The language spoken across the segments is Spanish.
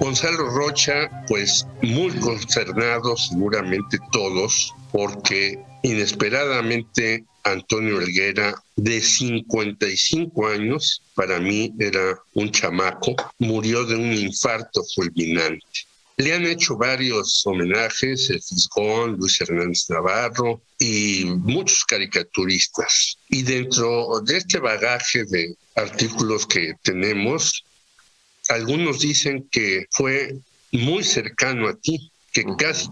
Gonzalo Rocha, pues muy consternados seguramente todos, porque inesperadamente Antonio Helguera, de 55 años, para mí era un chamaco, murió de un infarto fulminante. Le han hecho varios homenajes, el Fisgón, Luis Hernández Navarro y muchos caricaturistas. Y dentro de este bagaje de artículos que tenemos, algunos dicen que fue muy cercano a ti, que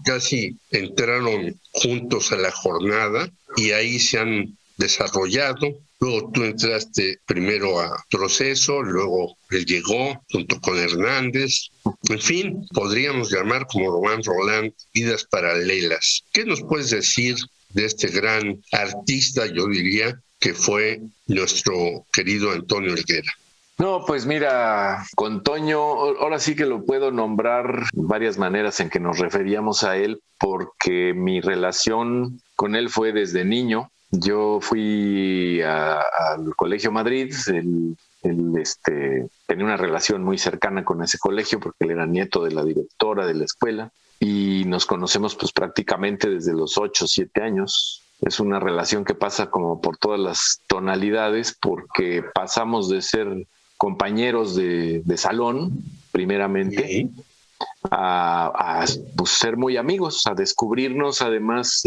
casi entraron juntos a la jornada y ahí se han desarrollado. Luego tú entraste primero a Proceso, luego él llegó junto con Hernández. En fin, podríamos llamar como Román Roland vidas paralelas. ¿Qué nos puedes decir de este gran artista, yo diría, que fue nuestro querido Antonio Helguera? No, pues mira, con Toño, ahora sí que lo puedo nombrar varias maneras en que nos referíamos a él, porque mi relación con él fue desde niño. Yo fui al Colegio Madrid, él tenía una relación muy cercana con ese colegio porque él era nieto de la directora de la escuela y nos conocemos pues prácticamente desde los 8 o 7 años. Es una relación que pasa como por todas las tonalidades porque pasamos de ser compañeros de salón, primeramente, a pues, ser muy amigos, a descubrirnos, además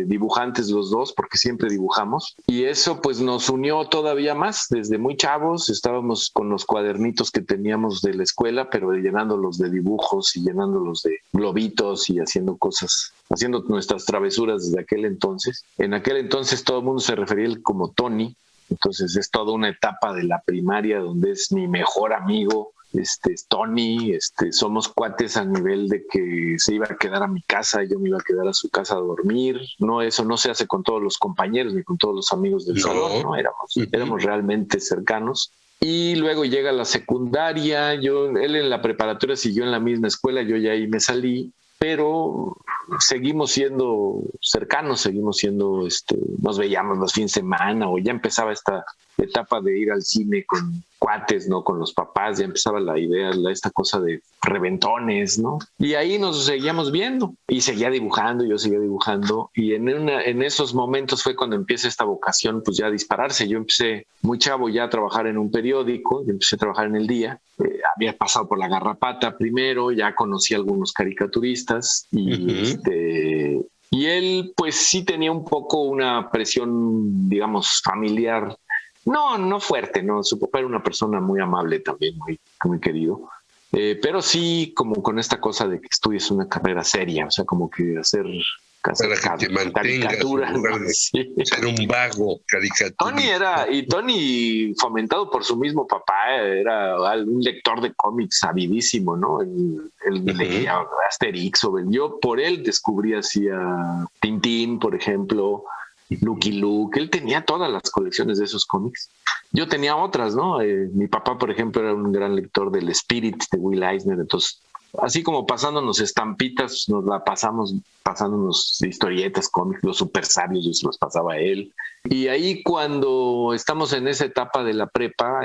dibujantes los dos, porque siempre dibujamos. Y eso pues nos unió todavía más. Desde muy chavos estábamos con los cuadernitos que teníamos de la escuela, pero llenándolos de dibujos y llenándolos de globitos y haciendo cosas, haciendo nuestras travesuras desde aquel entonces. En aquel entonces todo el mundo se refería a él como Tony. Entonces es toda una etapa de la primaria donde es mi mejor amigo, es Tony, somos cuates a nivel de que se iba a quedar a mi casa, yo me iba a quedar a su casa a dormir. No, eso no se hace con todos los compañeros ni con todos los amigos del salón, ¿no? Éramos realmente cercanos. Y luego llega la secundaria, él en la preparatoria siguió en la misma escuela, yo ya ahí me salí, pero seguimos siendo cercanos, nos veíamos los fines de semana, o ya empezaba esta etapa de ir al cine con cuates, ¿no? Con los papás, ya empezaba la idea, esta cosa de reventones, ¿no? Y ahí nos seguíamos viendo, y seguía dibujando, yo seguía dibujando, y en esos momentos fue cuando empieza esta vocación, pues ya a dispararse. Yo empecé muy chavo ya a trabajar en un periódico, yo empecé a trabajar en El Día, había pasado por La Garrapata primero, ya conocí a algunos caricaturistas, y él pues sí tenía un poco una presión, digamos, familiar. No fuerte, no. Su papá era una persona muy amable también, muy, muy querido. Pero sí, como con esta cosa de que estudies una carrera seria, o sea, como que hacer para que te mantengas caricatura, en lugar de ser un vago caricaturista. Tony, fomentado por su mismo papá, era un lector de cómics avidísimo, ¿no? Él leía Asterix, yo por él descubrí así a Tintín, por ejemplo, Lucky Luke. Él tenía todas las colecciones de esos cómics. Yo tenía otras, ¿no? Mi papá, por ejemplo, era un gran lector del Spirit de Will Eisner, entonces así como pasándonos estampitas, nos la pasándonos historietas, cómics, los super sabios, yo se los pasaba a él. Y ahí cuando estamos en esa etapa de la prepa,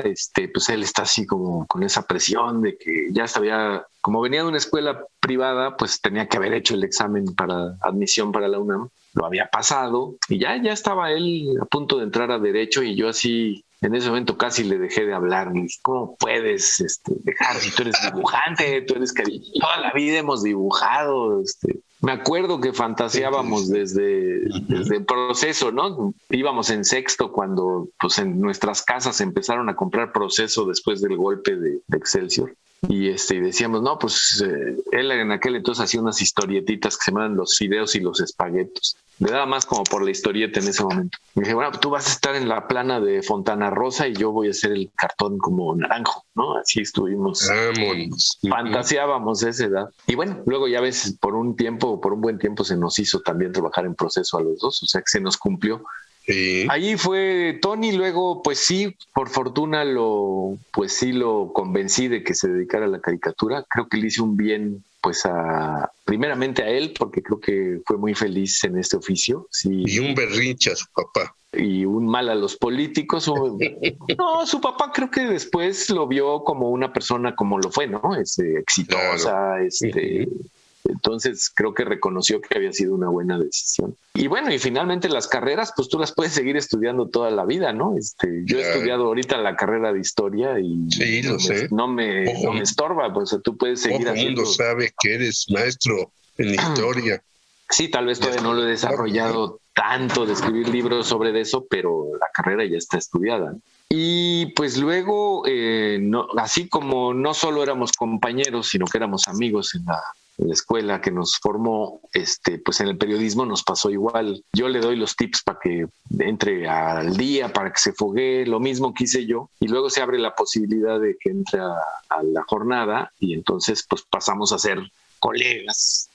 pues él está así como con esa presión de que ya sabía, como venía de una escuela privada, pues tenía que haber hecho el examen para admisión para la UNAM. Lo había pasado y ya estaba él a punto de entrar a Derecho, y yo así en ese momento casi le dejé de hablar. ¿Cómo puedes dejar si tú eres dibujante? Toda la vida hemos dibujado. Me acuerdo que fantaseábamos desde el Proceso, ¿no? Íbamos en sexto cuando pues en nuestras casas empezaron a comprar Proceso después del golpe de Excelsior. Y decíamos, no, pues él en aquel entonces hacía unas historietitas que se llaman Los Fideos y los Espaguetos. Le daba más como por la historieta en ese momento. Me dije, bueno, tú vas a estar en la plana de Fontana Rosa y yo voy a hacer el cartón como naranjo, ¿no? Así estuvimos. Fantaseábamos a esa edad. Y bueno, luego ya ves, por un buen tiempo se nos hizo también trabajar en Proceso a los dos, o sea que se nos cumplió. Sí. Ahí fue Tony, luego pues sí, por fortuna lo convencí de que se dedicara a la caricatura. Creo que le hice un bien pues primeramente a él, porque creo que fue muy feliz en este oficio. Sí. Y un berrinche a su papá. y un mal a los políticos. No, su papá creo que después lo vio como una persona como lo fue, ¿no? Exitosa, Claro. Entonces creo que reconoció que había sido una buena decisión. Y bueno, y finalmente las carreras, pues tú las puedes seguir estudiando toda la vida, ¿no? Yo he Claro. estudiado ahorita la carrera de historia y Sí, lo sé. no me estorba, pues tú puedes seguir Poco mundo haciendo. sabe que eres maestro en historia. Sí, tal vez Y todavía no lo he desarrollado tanto de escribir libros sobre eso, pero la carrera ya está estudiada. Y pues luego, así como no solo éramos compañeros, sino que éramos amigos en la escuela que nos formó, pues en el periodismo nos pasó igual. Yo le doy los tips para que entre al día, para que se foguee, lo mismo que hice yo, y luego se abre la posibilidad de que entre a la jornada y entonces pues pasamos a ser colegas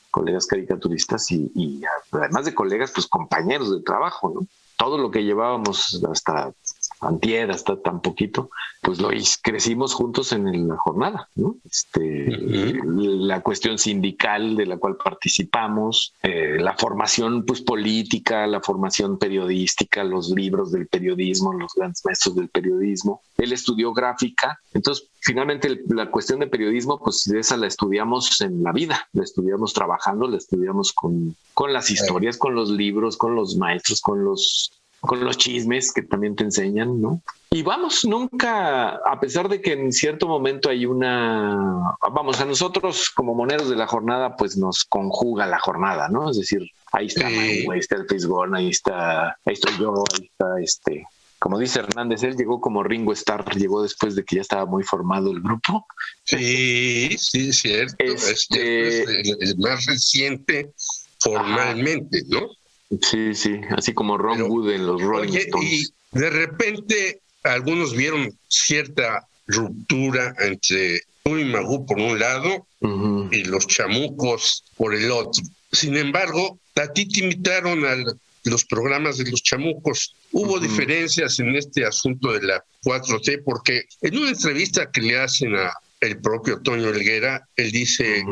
caricaturistas y además de colegas, pues compañeros de trabajo, ¿no? Todo lo que llevábamos hasta antier, hasta tan poquito, pues crecimos juntos en la jornada, ¿no? La cuestión sindical de la cual participamos, la formación pues política, la formación periodística, los libros del periodismo, los grandes maestros del periodismo. Él estudió gráfica, entonces finalmente la cuestión de periodismo, pues esa la estudiamos en la vida, la estudiamos trabajando, la estudiamos con las historias, con los libros, con los maestros, con los chismes que también te enseñan, ¿no? Y vamos, nunca, a pesar de que en cierto momento hay a nosotros como moneros de la jornada, pues nos conjuga la jornada, ¿no? Es decir, ahí está Manu, ahí está el Fisgón, ahí estoy yo, ahí está como dice Hernández, él llegó como Ringo Starr, llegó después de que ya estaba muy formado el grupo. Sí, es cierto, es el más reciente formalmente, ¿no? Sí, así como Ron Wood en los Rolling Stones. Y de repente algunos vieron cierta ruptura entre tú y Magoo por un lado y los Chamucos por el otro. Sin embargo, a ti te invitaron a los programas de los Chamucos. Hubo diferencias en este asunto de la 4T porque en una entrevista que le hacen a el propio Toño Helguera, él dice,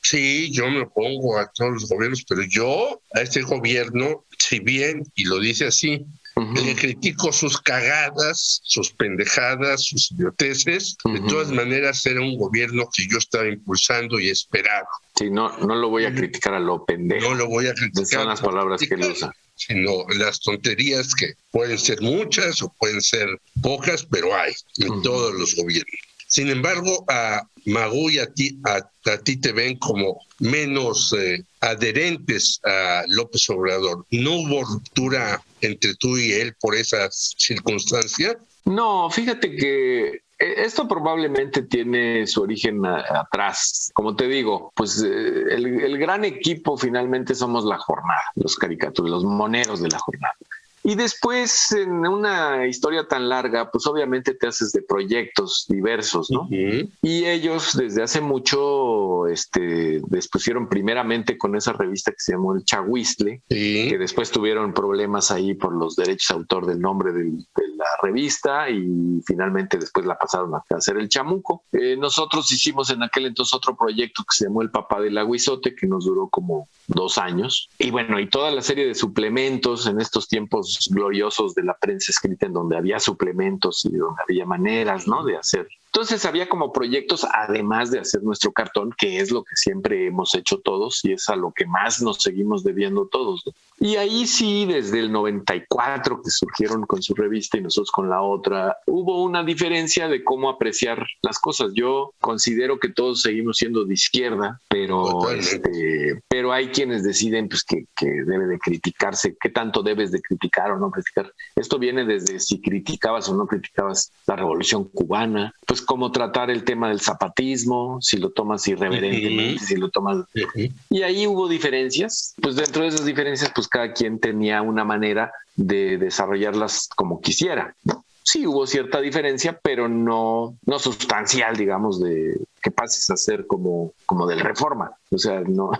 sí, yo me opongo a todos los gobiernos, pero yo a este gobierno, si bien, y lo dice así, le critico sus cagadas, sus pendejadas, sus idioteces, de todas maneras era un gobierno que yo estaba impulsando y esperaba. Sí, no lo voy a criticar a lo pendejo. No lo voy a criticar. Son las palabras que él usa. Sino las tonterías que pueden ser muchas o pueden ser pocas, pero hay en todos los gobiernos. Sin embargo, a Magoo y a ti te ven como menos adherentes a López Obrador. ¿No hubo ruptura entre tú y él por esa circunstancia? No, fíjate que esto probablemente tiene su origen atrás. Como te digo, pues el gran equipo finalmente somos la jornada, los caricaturas, los moneros de la jornada. Y después, en una historia tan larga, pues obviamente te haces de proyectos diversos, ¿no? Y ellos desde hace mucho dispusieron primeramente con esa revista que se llamó El Chahuiztle, que después tuvieron problemas ahí por los derechos de autor del nombre de la revista y finalmente después la pasaron a hacer El Chamuco. Nosotros hicimos en aquel entonces otro proyecto que se llamó El Papá del Aguizote, que nos duró como 2 años. Y bueno, y toda la serie de suplementos en estos tiempos gloriosos de la prensa escrita en donde había suplementos y donde había maneras, ¿no?, de hacer. Entonces había como proyectos además de hacer nuestro cartón, que es lo que siempre hemos hecho todos y es a lo que más nos seguimos debiendo todos, ¿no? Y ahí sí, desde el 94 que surgieron con su revista y nosotros con la otra, hubo una diferencia de cómo apreciar las cosas. Yo considero que todos seguimos siendo de izquierda, pero hay quienes deciden pues que debe de criticarse, qué tanto debes de criticar o no criticar. Esto viene desde si criticabas o no criticabas la Revolución Cubana, pues cómo tratar el tema del zapatismo, si lo tomas irreverentemente, si lo tomas... Y ahí hubo diferencias, pues dentro de esas diferencias pues cada quien tenía una manera de desarrollarlas como quisiera, ¿no? Sí hubo cierta diferencia, pero no sustancial, digamos, de que pases a ser como del Reforma. O sea, no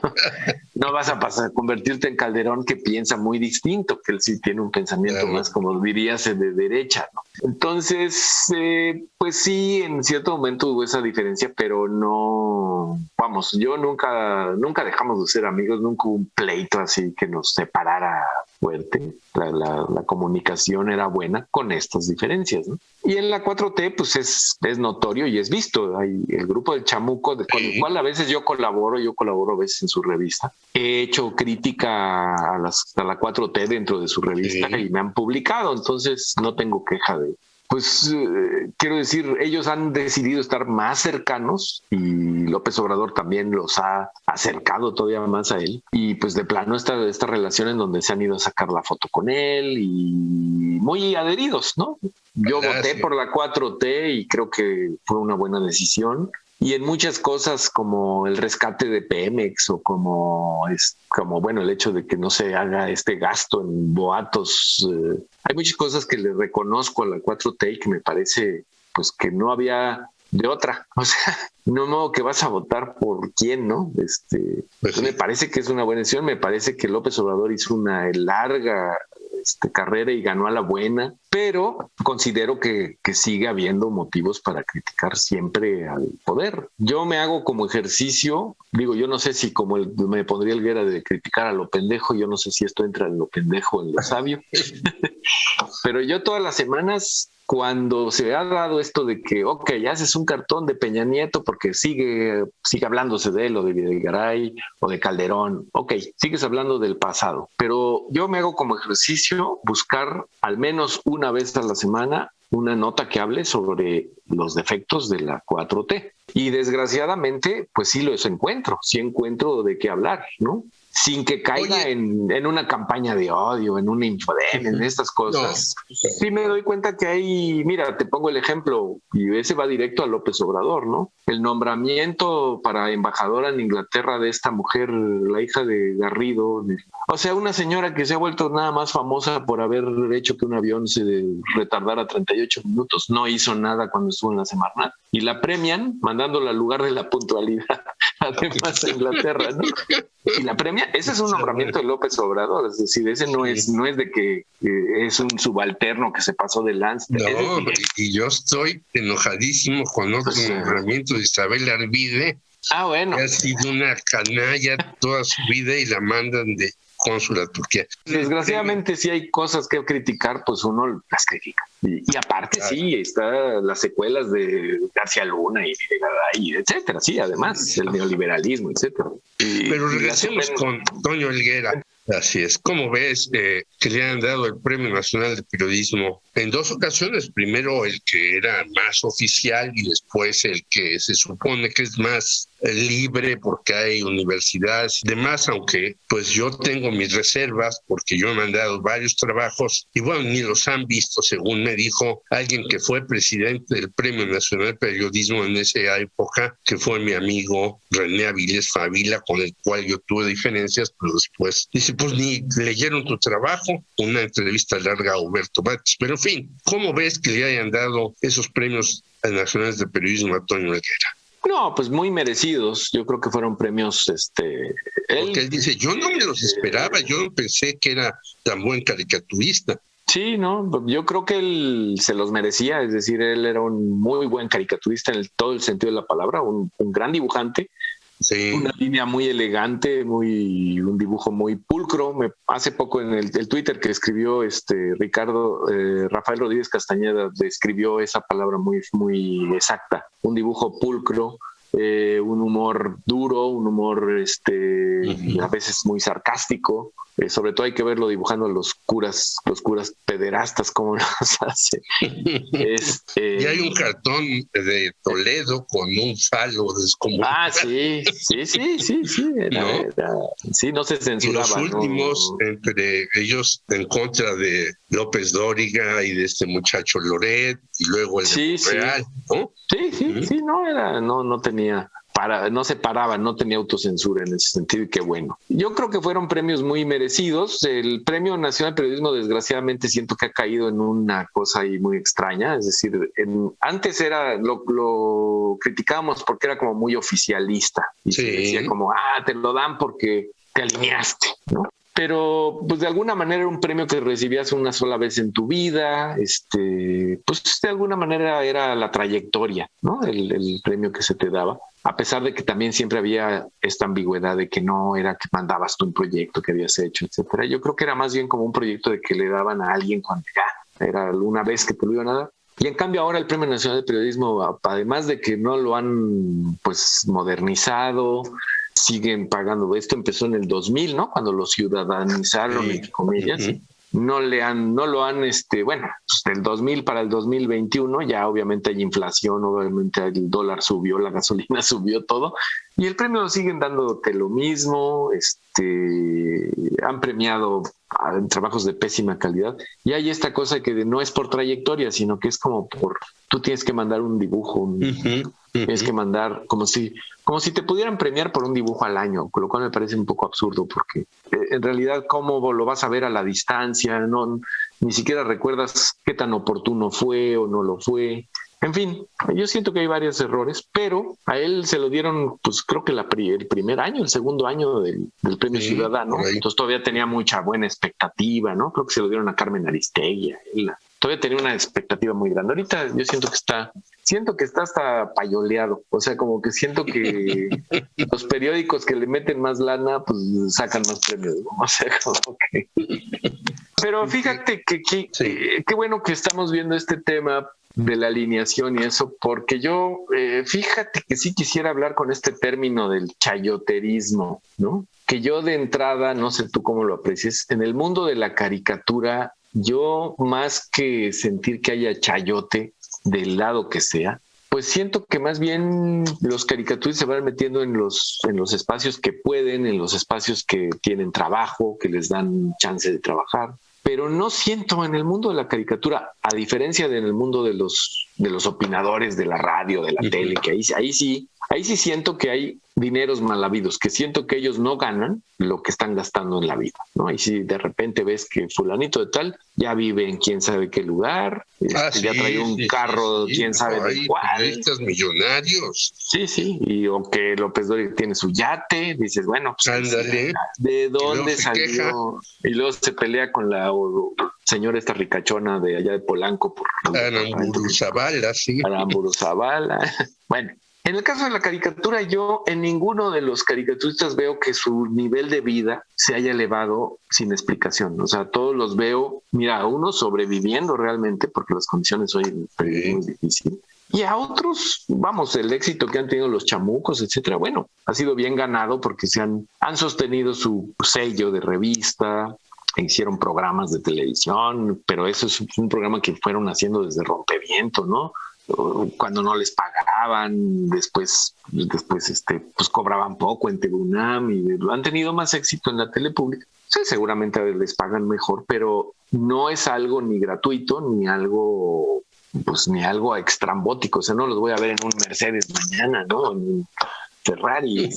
vas a pasar a convertirte en Calderón, que piensa muy distinto, que él sí tiene un pensamiento más, como dirías, de derecha, ¿no? Entonces, pues sí, en cierto momento hubo esa diferencia, pero no, vamos, yo nunca dejamos de ser amigos, nunca hubo un pleito así que nos separara fuerte. La comunicación era buena con estas diferencias, ¿no? Y en la 4T, pues es notorio y es visto. Hay el grupo del Chamuco, con el cual a veces yo colaboro a veces en su revista. He hecho crítica a la 4T dentro de su revista y me han publicado, entonces no tengo queja de... Pues quiero decir, ellos han decidido estar más cercanos y López Obrador también los ha acercado todavía más a él. Y pues de plano esta relación en donde se han ido a sacar la foto con él y muy adheridos, ¿no? Yo voté por la 4T y creo que fue una buena decisión. Y en muchas cosas como el rescate de Pemex o como bueno, el hecho de que no se haga este gasto en boatos. Hay muchas cosas que le reconozco a la 4T y que me parece pues que no había de otra. O sea, no modo que vas a votar por quién, ¿no? Pues me parece que es una buena decisión. Me parece que López Obrador hizo una larga carrera y ganó a la buena, pero considero que sigue habiendo motivos para criticar siempre al poder. Yo me hago como ejercicio, digo, yo no sé si como me pondría Helguera de criticar a lo pendejo, yo no sé si esto entra en lo pendejo o en lo sabio, pero yo todas las semanas, cuando se ha dado esto de que, ok, haces un cartón de Peña Nieto porque sigue hablándose de él o de Videgaray o de Calderón, ok, sigues hablando del pasado, pero yo me hago como ejercicio buscar al menos una vez a la semana una nota que hable sobre los defectos de la 4T. Y desgraciadamente, pues sí encuentro de qué hablar, ¿no? Sin que caiga en una campaña de odio, en una infodemia, en estas cosas. No. Sí me doy cuenta que hay, mira, te pongo el ejemplo, y ese va directo a López Obrador, ¿no? El nombramiento para embajadora en Inglaterra de esta mujer, la hija de Garrido, o sea, una señora que se ha vuelto nada más famosa por haber hecho que un avión se retardara 38 minutos, no hizo nada cuando estuvo en la Semarnat, y la premian mandándola al lugar de la puntualidad, además a Inglaterra, ¿no? Y la premia, ese es un nombramiento de López Obrador, es decir, ese no es de que es un subalterno que se pasó de lanza. No, y yo estoy enojadísimo con otro nombramiento de Isabel Arvide. Bueno. Que ha sido una canalla toda su vida y la mandan de cónsul a Turquía. Desgraciadamente, si hay cosas que criticar, pues uno las critica. Y aparte, claro. Sí, está las secuelas de García Luna y etcétera. Sí, además, el neoliberalismo, etcétera. Pero regresemos con Toño Helguera. Así es. ¿Cómo ves que le han dado el Premio Nacional de Periodismo en dos ocasiones? Primero el que era más oficial y después el que se supone que es más libre porque hay universidades y demás, aunque pues yo tengo mis reservas porque yo he mandado varios trabajos y bueno, ni los han visto, según me dijo alguien que fue presidente del Premio Nacional de Periodismo en esa época, que fue mi amigo René Avilés Favila, con el cual yo tuve diferencias, pero después dice, pues ni leyeron tu trabajo, una entrevista larga a Huberto Batis. Pero en fin, ¿cómo ves que le hayan dado esos premios nacionales de periodismo a Toño Helguera? No, pues muy merecidos. Yo creo que fueron premios, Porque él dice, yo no me los esperaba, yo no pensé que era tan buen caricaturista. Sí, no, yo creo que él se los merecía, es decir, él era un muy buen caricaturista en todo el sentido de la palabra, un gran dibujante. Sí. Una línea muy elegante, un dibujo muy pulcro. Hace poco en el Twitter que escribió Rafael Rodríguez Castañeda, describió esa palabra muy, muy exacta. Un dibujo pulcro, un humor duro, un humor a veces muy sarcástico. Sobre todo hay que verlo dibujando a los curas pederastas, como los hace. Y hay un cartón de Toledo con un falo descomunal. Sí. Sí, no se censuraba. Y los últimos, entre ellos, en contra de López Dóriga y de este muchacho Loret, y luego el de Real, ¿no? Sí, no tenía... no se paraba, no tenía autocensura en ese sentido, y qué bueno. Yo creo que fueron premios muy merecidos. El Premio Nacional de Periodismo, desgraciadamente, siento que ha caído en una cosa ahí muy extraña. Es decir, antes lo criticábamos porque era como muy oficialista. Y se decía como, te lo dan porque te alineaste, ¿no? pero pues de alguna manera era un premio que recibías una sola vez en tu vida, pues de alguna manera era la trayectoria, ¿no? El premio que se te daba, a pesar de que también siempre había esta ambigüedad de que no era que mandabas tú un proyecto que habías hecho, etcétera. Yo creo que era más bien como un proyecto de que le daban a alguien cuando ya era una vez que te lo iban a dar. Y en cambio ahora el Premio Nacional de Periodismo, además de que no lo han pues modernizado, siguen pagando. Esto empezó en el 2000, ¿no? Cuando lo ciudadanizaron, sí, entre comillas. Uh-huh. No lo han, bueno, pues del 2000 para el 2021 ya obviamente hay inflación, obviamente el dólar subió, la gasolina subió, todo, y el premio lo siguen dándote lo mismo, han premiado en trabajos de pésima calidad, y hay esta cosa que no es por trayectoria, sino que es como tú tienes que mandar un dibujo, uh-huh. Tienes que mandar como si te pudieran premiar por un dibujo al año, con lo cual me parece un poco absurdo, porque en realidad cómo lo vas a ver a la distancia, no, ni siquiera recuerdas qué tan oportuno fue o no lo fue. En fin, yo siento que hay varios errores, pero a él se lo dieron, pues creo que el primer año, el segundo año del Premio Ciudadano, entonces todavía tenía mucha buena expectativa, ¿no? Creo que se lo dieron a Carmen Aristegui, todavía tenía una expectativa muy grande. Ahorita yo siento que está hasta payoleado, o sea, como que siento que los periódicos que le meten más lana, pues sacan más premios, ¿no? O sea, como que... Pero fíjate que qué bueno que estamos viendo este tema de la alineación y eso, porque yo, fíjate que sí quisiera hablar con este término del chayoterismo, ¿no? Que yo de entrada, no sé tú cómo lo aprecies, en el mundo de la caricatura, yo más que sentir que haya chayote del lado que sea, pues siento que más bien los caricaturistas se van metiendo en los espacios que pueden, en los espacios que tienen trabajo, que les dan chance de trabajar. Pero no siento en el mundo de la caricatura, a diferencia de en el mundo de los opinadores de la radio, de la tele, que ahí sí siento que hay dineros mal habidos, que siento que ellos no ganan lo que están gastando en la vida, ¿no? Ahí sí de repente ves que fulanito de tal ya vive en quién sabe qué lugar, ya trae un carro quién sabe de cuál. Estos millonarios. Sí, y o que López Dóriga tiene su yate, dices, bueno, pues ándale, ¿de dónde salió? Y luego se pelea con la señora esta ricachona de allá de Polanco por Aramburu Zavala, sí. Aramburu Zavala. Bueno, en el caso de la caricatura, yo en ninguno de los caricaturistas veo que su nivel de vida se haya elevado sin explicación. O sea, todos los veo, mira, a unos sobreviviendo realmente, porque las condiciones hoy son muy difíciles. Y a otros, vamos, el éxito que han tenido los chamucos, etcétera, bueno, ha sido bien ganado porque han sostenido su sello de revista, hicieron programas de televisión, pero eso es un programa que fueron haciendo desde Rompeviento, ¿no? Cuando no les pagaban, después pues cobraban poco en TV UNAM y han tenido más éxito en la tele pública. Sí, seguramente les pagan mejor, pero no es algo ni gratuito ni algo extrambótico. O sea, no los voy a ver en un Mercedes mañana, ¿no? En un Ferrari.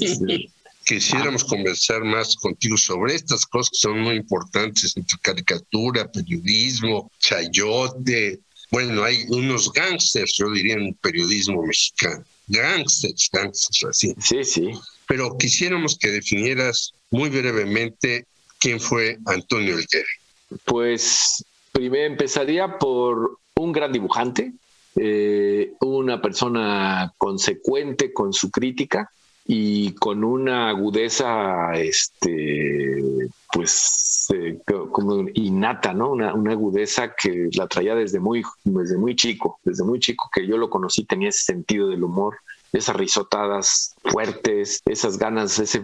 Quisiéramos conversar más contigo sobre estas cosas que son muy importantes entre caricatura, periodismo, chayote. Bueno, hay unos gángsters, yo diría, en el periodismo mexicano. Gángsters, así. Sí. Pero quisiéramos que definieras muy brevemente quién fue Antonio Helguera. Pues primero empezaría por un gran dibujante, una persona consecuente con su crítica y con una agudeza, como innata, ¿no? Una agudeza que la traía desde muy chico, que yo lo conocí, tenía ese sentido del humor, esas risotadas fuertes, esas ganas, esa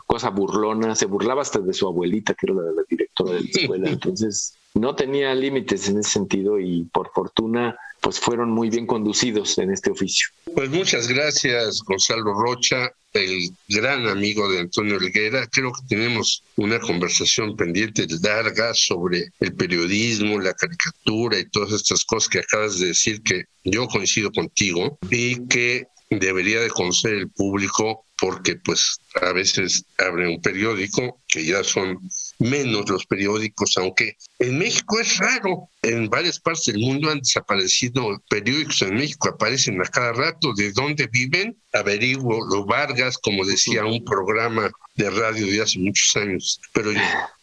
cosa burlona, se burlaba hasta de su abuelita, que era la directora de la escuela, entonces no tenía límites en ese sentido y por fortuna pues fueron muy bien conducidos en este oficio. Pues muchas gracias, Gonzalo Rocha, el gran amigo de Antonio Helguera. Creo que tenemos una conversación pendiente larga sobre el periodismo, la caricatura y todas estas cosas que acabas de decir, que yo coincido contigo y que debería de conocer el público, porque pues a veces abre un periódico, que ya son menos los periódicos, aunque en México es raro. En varias partes del mundo han desaparecido periódicos, en México aparecen a cada rato. ¿De dónde viven? Averiguo. Lo Vargas, como decía un programa de radio de hace muchos años, pero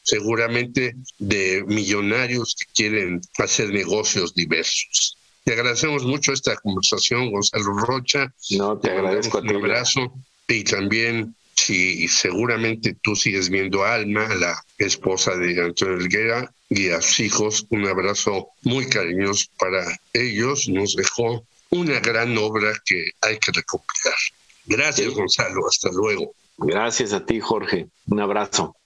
seguramente de millonarios que quieren hacer negocios diversos. Te agradecemos mucho esta conversación, Gonzalo Rocha. No, te agradezco a ti. Un abrazo. Y también, si seguramente tú sigues viendo a Alma, la esposa de Antonio Helguera, y a sus hijos, un abrazo muy cariñoso para ellos. Nos dejó una gran obra que hay que recopilar. Gracias, Gonzalo. Hasta luego. Gracias a ti, Jorge. Un abrazo.